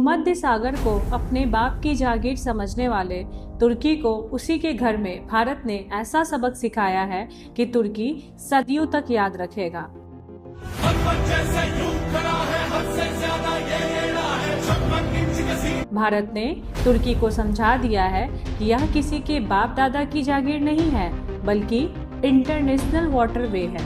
भूमध्य सागर को अपने बाप की जागीर समझने वाले तुर्की को उसी के घर में भारत ने ऐसा सबक सिखाया है कि तुर्की सदियों तक याद रखेगा। भारत ने तुर्की को समझा दिया है कि यह किसी के बाप दादा की जागीर नहीं है, बल्कि इंटरनेशनल वाटरवे है।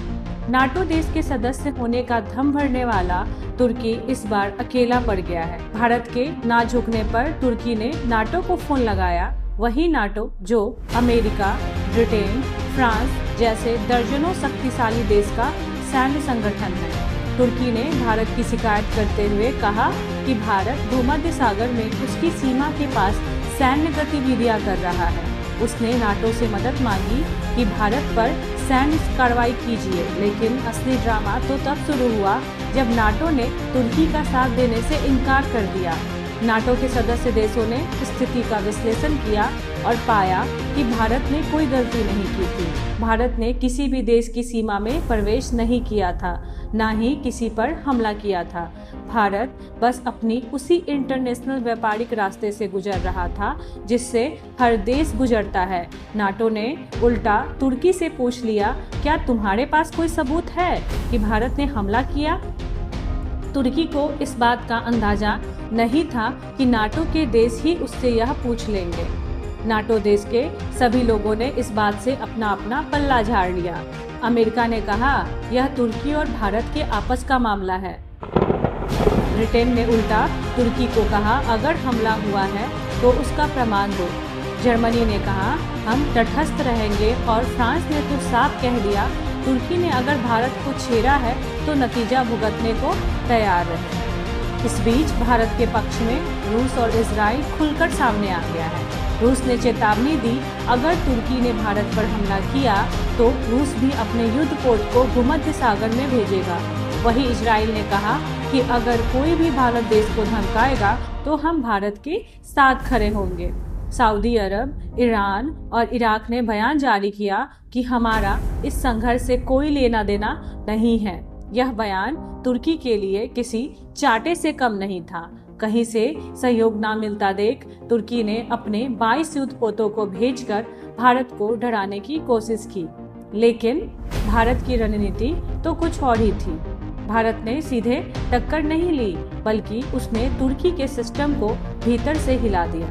नाटो देश के सदस्य होने का दम भरने वाला तुर्की इस बार अकेला पड़ गया है। भारत के ना झुकने पर तुर्की ने नाटो को फोन लगाया, वही नाटो जो अमेरिका, ब्रिटेन, फ्रांस जैसे दर्जनों शक्तिशाली देश का सैन्य संगठन है। तुर्की ने भारत की शिकायत करते हुए कहा कि भारत भूमध्य सागर में उसकी सीमा के पास सैन्य गतिविधियां कर रहा है। उसने नाटो से मदद मांगी कि भारत पर सैन्य कार्रवाई कीजिए, लेकिन असली ड्रामा तो तब शुरू हुआ जब नाटो ने तुर्की का साथ देने से इनकार कर दिया। नाटो के सदस्य देशों ने स्थिति का विश्लेषण किया और पाया कि भारत ने कोई गलती नहीं की थी। भारत ने किसी भी देश की सीमा में प्रवेश नहीं किया था, ना ही किसी पर हमला किया था। भारत बस अपनी उसी इंटरनेशनल व्यापारिक रास्ते से गुजर रहा था जिससे हर देश गुजरता है। नाटो ने उल्टा तुर्की से पूछ लिया, क्या तुम्हारे पास कोई सबूत है कि भारत ने हमला किया? तुर्की को इस बात का अंदाजा नहीं था कि नाटो के देश ही उससे यह पूछ लेंगे। नाटो देश के सभी लोगों ने इस बात से अपना अपना पल्ला झाड़ लिया। अमेरिका ने कहा, यह तुर्की और भारत के आपस का मामला है। ब्रिटेन ने उल्टा तुर्की को कहा, अगर हमला हुआ है तो उसका प्रमाण दो। जर्मनी ने कहा, हम तटस्थ रहेंगे, और फ्रांस ने तो साफ कह दिया, तुर्की ने अगर भारत को छेड़ा है तो नतीजा भुगतने को तैयार रहे। इस बीच भारत के पक्ष में रूस और इजराइल खुलकर सामने आ गया है। रूस ने चेतावनी दी, अगर तुर्की ने भारत पर हमला किया तो रूस भी अपने युद्ध पोत को भूमध्य सागर में भेजेगा। वहीं इजराइल ने कहा कि अगर कोई भी भारत देश को धमकाएगा तो हम भारत के साथ खड़े होंगे। सऊदी अरब, ईरान और इराक ने बयान जारी किया कि हमारा इस संघर्ष से कोई लेना देना नहीं है। यह बयान तुर्की के लिए किसी चाटे से कम नहीं था। कहीं से सहयोग न मिलता देख तुर्की ने अपने 22 युद्धपोतों को भेजकर भारत को डराने की कोशिश की, लेकिन भारत की रणनीति तो कुछ और ही थी। भारत ने सीधे टक्कर नहीं ली, बल्कि उसने तुर्की के सिस्टम को भीतर से हिला दिया।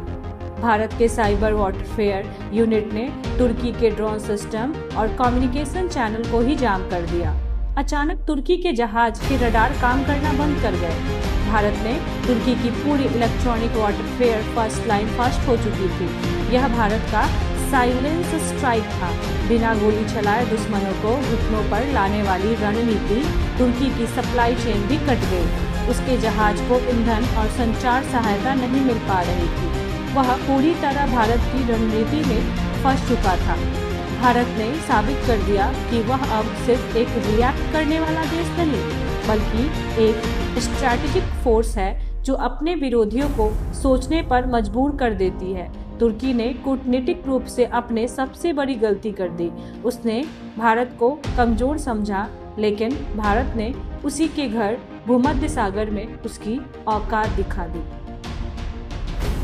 भारत के साइबर वॉरफेयर यूनिट ने तुर्की के ड्रोन सिस्टम और कम्युनिकेशन चैनल को ही जाम कर दिया। अचानक तुर्की के जहाज के रडार काम करना बंद कर गए। भारत ने तुर्की की पूरी electronic warfare first line fast हो चुकी थी। यह भारत का साइलेंस स्ट्राइक था। बिना गोली चलाए दुश्मनों को घुटनों पर लाने वाली रणनीति। तुर्की की सप्लाई चेन भी कट गई। उसके जहाज को ईंधन और संचार सहायता नहीं मिल पा रही थी। वह पूरी तरह भारत की रणनीति में फंस चुका था। भारत ने साबित कर दिया कि वह अब सिर्फ एक रिएक्ट करने वाला देश नहीं, बल्कि एक स्ट्रैटेजिक फोर्स है जो अपने विरोधियों को सोचने पर मजबूर कर देती है। तुर्की ने कूटनीतिक रूप से अपने सबसे बड़ी गलती कर दी। उसने भारत को कमजोर समझा, लेकिन भारत ने उसी के घर भूमध्य सागर में उसकी औकात दिखा दी।